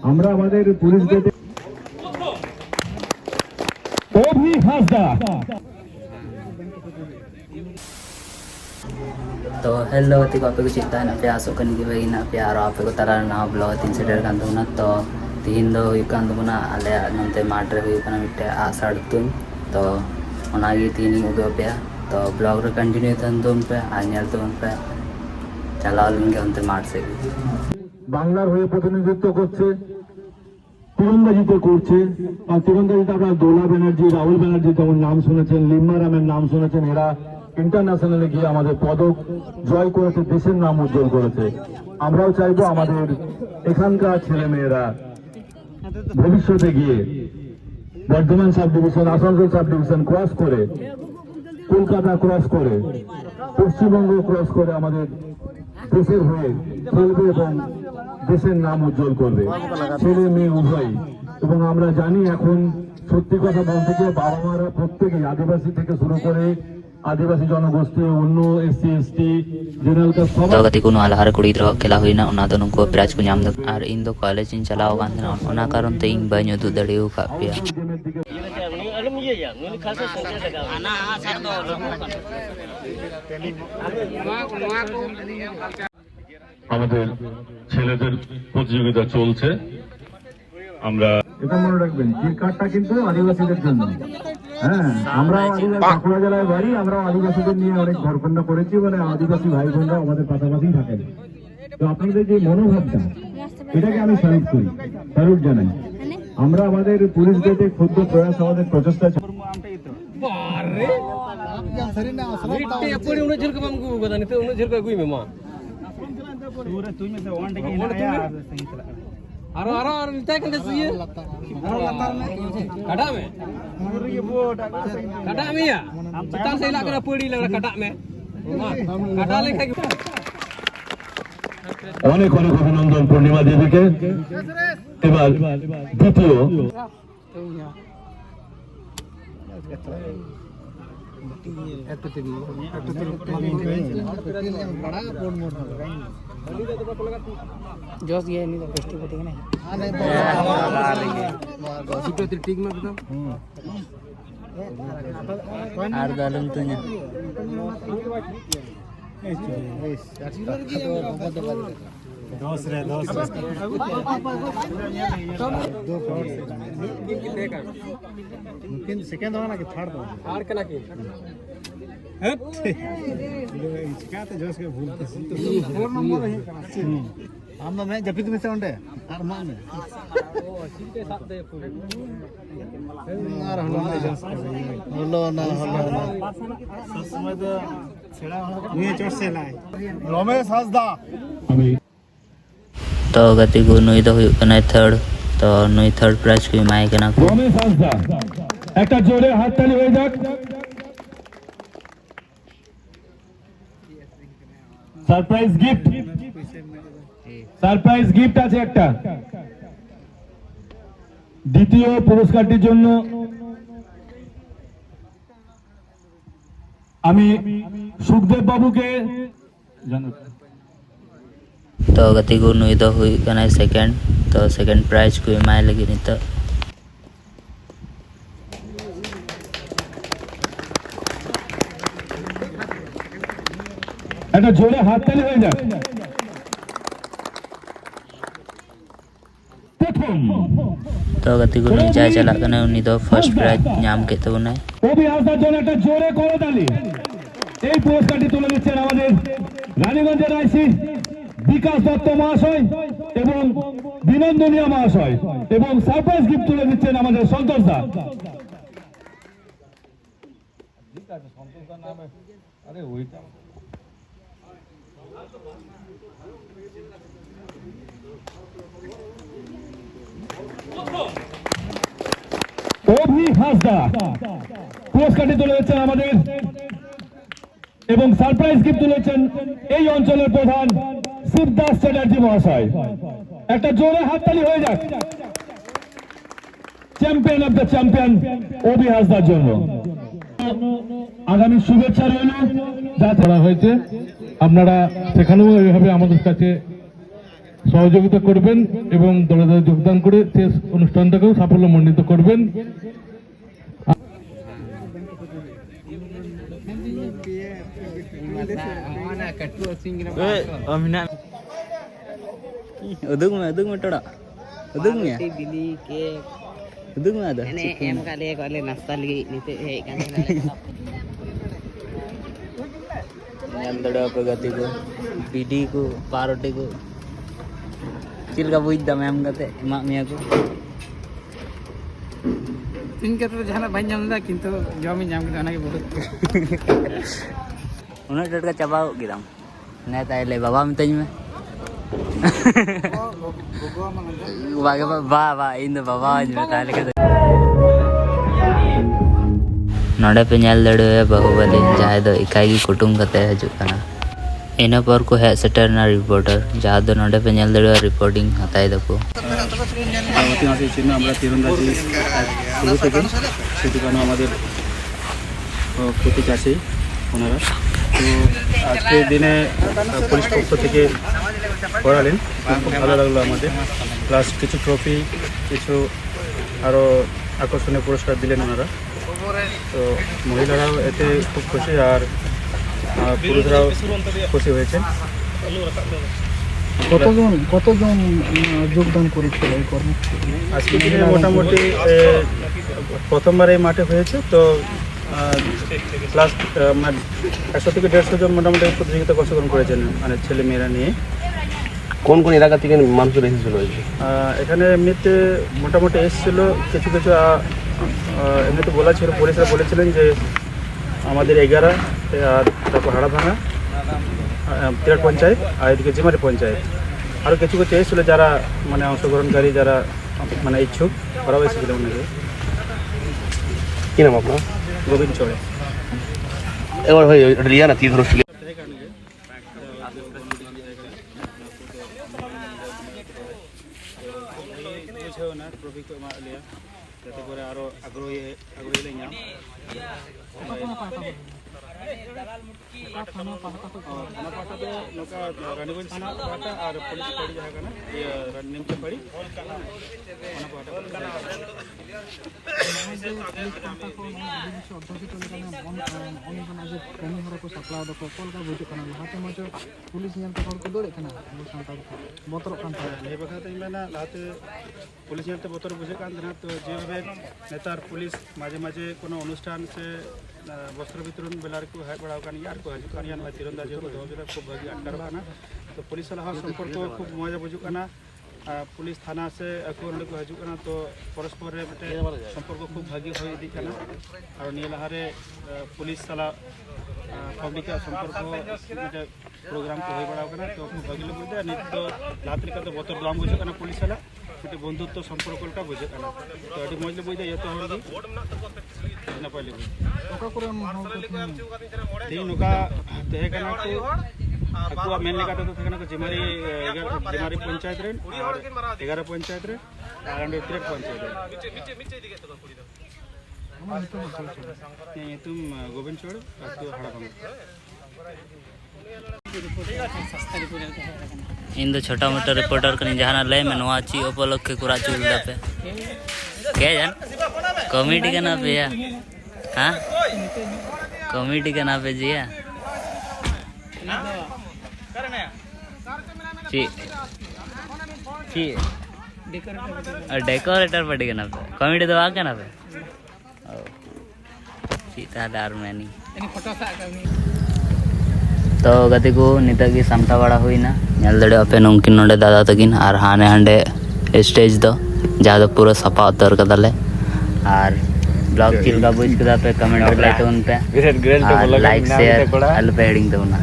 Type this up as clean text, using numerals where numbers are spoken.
আমরা আমাদের পুলিশ গেটে অভি হাসদা। तो हेलो गति को आपे को चिंता ना पे आसो कन की भाई ना पे आरो आपे को तारा ना ब्लॉग 3 सेटर कान दो ना तो तीन दो कान दो ना आले नंते माटर हुई कना मिटे आसाड़ तुम तो ओनागी तीन उदो पे तो ब्लॉग रे कंटिन्यू तन तुम पे आन्याल तुम पे চালাও লুঙ্গে অন্তে মারছে বাংলার হয়ে প্রতিনিধিত্ব করছে, তীরন্দাজিতে করছে। আর তীরন্দাজিতে আপনার দোলা ব্যানার্জি, রাহুল ব্যানার্জি যেমন নাম শুনেছেন, লিম্মা রামের নাম শুনেছেন, এরা ইন্টারন্যাশনালে গিয়ে আমাদের পদক জয় করেছে, দেশের নাম উজ্জ্বল করেছে। আমরাও চাইবো আমাদের এখানকার ছেলেমেয়েরা ভবিষ্যতে গিয়ে Bardhaman sub division, Asansol sub division cross করে, কলকাতা ক্রস করে, পশ্চিমবঙ্গ ক্রস করে আমাদের দেশের হয়ে খেলবে এবং দেশের নাম উজ্জ্বল করবে, ছেলে মেয়ে উভয়। এবং আমরা জানি এখন সত্যি কথা বলতে গিয়ে বাবা মারা প্রত্যেকেই আদিবাসী থেকে শুরু করে आदिवासी जनगोष्ठी अन्य एससी एसटी जनरल का सब गति को आलहार कुड़ी द्रो खेला हुई ना उना दोनों को प्राइज को नाम और इन दो कॉलेज इन चलाओ गांधी ना उना कारण तो इन बाइयों दो दड़ियों का पिया আমাদের ছেলেদের প্রতিযোগিতা চলছে। আমরা এটা মনে রাখবেন, যে কার্ডটা কিন্তু আদিবাসীদের জন্য। হ্যাঁ, আমরা বাঁকুড়া জেলায় বাড়ি, আমরা আদিবাসীদের নিয়ে অনেক ঘরকন্যা করেছি, মানে আদিবাসী ভাই বোনরা আমাদের পাশাপাশি থাকেন। তো আপনাদের যে মনোভাবটা, এটাকে আমি স্যালুট করি, স্যালুট জানাই। আমরা আমাদের পুলিশ গেটে ক্ষুদ্র প্রয়াস, আমাদের প্রচেষ্টা অনেক অনেক অভিনন্দন পূর্ণিমা দেবীকে। এবার দ্বিতীয় जोश ये नहीं तो बेस्ट को ठीक नहीं सीटो तो ठीक में बताओ आर दालम तो ना दोस्त रे दोस्त दो फ्लोर से मुमकिन सेकंड होना कि थर्ड होना थर्ड कना की हट इसका तो जोश के भूलते तो फोर नंबर है हम ना मैं जब भी तुम्हें से उन्हें हर मान में सीटे साथ दे पूरे यार हल्लो ना जोश हल्लो ना सब समय तो छेड़ा ये जोश से लाए रमेश हंसदा तो गति को नुई तो हुई कना थर्ड तो नुई थर्ड प्राइज को माय कना को रमेश हंसदा একটা জোরে হাততালি হয়ে যাক। সারপ্রাইজ গিফট, সারপ্রাইজ গিফট আছে একটা। দ্বিতীয় পুরস্কারটির জন্য আমি সুখদেব বাবুকে तो गति को नुई तो हुई कना सेकंड तो सेकंड प्राइज को माय लगी नहीं तो একটা জোরে হাততালি হয়ে যাক। तो गति को नीचे चला कने उन्हीं तो फर्स्ट प्राइज नाम के तो उन्हें অভি হাসদার জন্য একটা জোরে করতালি। এই পুরস্কারটি তুলে দিচ্ছেন আমাদের রানীগঞ্জের আইসি বিকাশ দত্ত মহাশয় এবং বিনন্দনিয়া মহাশয়, এবং সারপ্রাইজ গিফট তুলে দিচ্ছেন আমাদের সন্তোষ দা। আরে ওইটা অভি হাসদা পুরস্কারটি তুলে দিচ্ছেন আমাদের এবং সারপ্রাইজ গিফট তুলেছেন এই অঞ্চলের প্রধান শিবদাস চ্যাটার্জি মহাশয়। একটা জোরে হাততালি হয়ে যাক champion of the champion Obi Hasdar জন্য। আগামী শুভেচ্ছা রইল যা করা হয়েছে, আপনারা সেখানেও এইভাবে আমাদের কাছে সহযোগিতা করবেন এবং দলে দলে যোগদান করে শেষ অনুষ্ঠানটাকেও সাফল্যমণ্ডিত করবেন। udung me toda udung me bili kek udung me ada ini em kali nasta lagi nite hei kan nyal dada pagati ko bidi ko paroti ko chil ka buid dam em kate mak mia ko tin kata jahana bañ ñam da kintu jomi ñam kita onage bahut una tat ka chaba gidam na taile baba mitany me baba indo baba me taile ka नोड़े पे नल दड़े बाहुबली जहाँ दो इकाई की कुटुम कते हजना इना पर को है सेटर ना रिपोर्टर जहाँ दो नोड़े पे नल दड़े रिपोर्टिंग हताई दको ঐতিহাসিক চিহ্ন আমরা তীরন্দাজি শুরু থেকে সেটিকানো আমাদের প্রতীক আছে ওনারা। তো আজকের দিনে পুলিশ পক্ষ থেকে করালেন, খুব ভালো লাগলো আমাদের। প্লাস কিছু ট্রফি, কিছু আরও আকর্ষণীয় পুরস্কার দিলেন ওনারা। তো মহিলারাও এতে খুব খুশি আর পুরুষরাও খুশি হয়েছেন। কতজন যোগদান করেছিল এই কর্মসূচি? আজকে দিনে মোটামুটি প্রথমবার এই মাঠে হয়েছে, তো প্লাস 100 থেকে 150 জন মোটামুটি প্রতিযোগিতা অংশগ্রহণ করেছেন, মানে ছেলে মেয়েরা নিয়ে। কোন কোন এলাকা থেকে মানুষের এসেছিল? এখানে এমনিতে মোটামুটি এসেছিল কিছু কিছু, এমনিতে বলা ছিল, পুলিশরা বলেছিলেন যে আমাদের 11 আর তারপর হাড়াভাঙা তিরাট পঞ্চায়েত আর এদিকে জিমারি পঞ্চায়েত, আরও কিছু কিছু এসেছিলো যারা মানে অংশগ্রহণকারী, যারা মানে ইচ্ছুক, ওরাও এসেছিল ওনাকে। কি নাম আপনার? গোবিন্দ চড়ে। এবার ভাই ওটা লিয়া না তীর ধনুষ যাতে করে আরও আগ্রহী ᱧᱟᱢ ᱚᱱᱟ ᱯᱟᱦᱴᱟ ᱫᱚ ᱱᱚᱝᱠᱟ ᱨᱟᱱᱤᱜᱚᱧᱡ ᱛᱷᱟᱱᱟ ᱯᱟᱦᱴᱟ ᱟᱨ ᱯᱩᱞᱤᱥ ᱯᱟᱹᱲᱤ ᱡᱟᱦᱟᱸ ᱠᱟᱱᱟ ᱱᱤᱢᱪᱟ ᱯᱟᱹᱲᱤ ᱚᱱᱟ ᱯᱟᱦᱴᱟ ᱱᱤᱭᱟᱹ ᱵᱟᱠᱷᱨᱟ ᱛᱮᱧ ᱢᱮᱱᱟ, ᱞᱟᱦᱟᱛᱮ পুলিশ ᱧᱮᱞᱛᱮ ᱵᱚᱛᱚᱨ ᱵᱩᱡᱷᱟᱹᱜ ᱠᱟᱱ ᱛᱟᱦᱮᱱᱟ, ᱛᱚ যেভাবে নেতার পুলিশ মাঝে মাঝে কোনো অনুষ্ঠান সে বস্ত্র বিতরণ বেলা রেকো হেᱡ বাড়াও কান গিয়া আর ᱠᱚ ᱦᱤᱡᱩᱜ ᱠᱟᱱ ᱜᱮᱭᱟ ᱱᱚᱣᱟ ᱛᱤᱨᱚᱱᱫᱟᱡᱤ ᱠᱚ ᱫᱚᱦᱚ ᱡᱚᱨᱟ খুব ভাগি আটকারᱚᱜ ᱠᱟᱱᱟ। তো পুলিশ সালাহ সম্পর্ক খুব মজা বুঝুᱜ ᱠᱟᱱᱟ, পুলিশ থানা সে আকো নᱰᱮ ᱠᱚ ᱦᱤᱡᱩᱜ ᱠᱟᱱᱟ, তো পরস্পর রে মিটে সম্পর্ক খুব ভাগি হয়ে ইদি কানা। আর নিয়ে লাহারে পুলিশ সালাহ পাবলিক সম্পর্ক মিটে প্রোগ্রাম কো হয়ে বাড়াও কানা, তো খুব ভাগি লে বুঝা। নিত তো লাত লেকা তো বতর দাম বুঝুᱜ ᱠᱟᱱᱟ পুলিশ সালাহ মিটে বন্ধুত্ব সম্পর্কটা বুঝুᱜ ᱠᱟᱱᱟ। তো আডি মজা বুঝা এত হড় ᱜᱮ নাপাই লে ᱛᱮᱦᱮᱧ ᱱᱚᱝᱠᱟ ᱛᱟᱦᱮᱸ ᱠᱟᱱᱟ ᱠᱚ, ᱟᱠᱚᱣᱟᱜ ᱢᱮᱱ ᱞᱮᱠᱟ ᱛᱮᱫᱚ ᱛᱟᱦᱮᱸ ᱠᱟᱱᱟ ᱠᱚ ᱡᱤᱢᱟᱨᱤ ᱯᱚᱧᱪᱟᱭᱮᱛ ᱨᱮᱱ ᱟᱨ 11 ᱯᱚᱧᱪᱟᱭᱮᱛ ᱨᱮ ᱟᱨ ᱚᱸᱰᱮ ᱛᱤᱨᱟᱴ ᱯᱚᱧᱪᱟᱭᱮᱛ ᱨᱮ। ᱧᱩᱛᱩᱢ ᱜᱳᱵᱤᱱᱫ ᱪᱚᱲ, ᱟᱛᱳ ᱦᱟᱲᱟᱵᱟᱝ। इन दो छोटा मोटा रिपोर्टर कनी जहाना लय में नोआ ची उपलक्ष्य कुरा चुल पे क्या जान कॉमेडी का ना पे या हां कॉमेडी का ना पे जिया ची ची डेकोरेटर पड़ी का ना पे कॉमेडी तो आ ना पे ची ताले आर मैनी तो गति को नित की सामटा बड़ा हुई ना नल दड़े पे नौकिन नोडे दादा तकिन और हाने हांडे स्टेज दो जहाँ तो पूरा सफा उतर कदले और ब्लॉग चिल का बुझ कदा पे कमेंट लाइट उन पे लाइक शेयर हेल्प हेडिंग तो ना।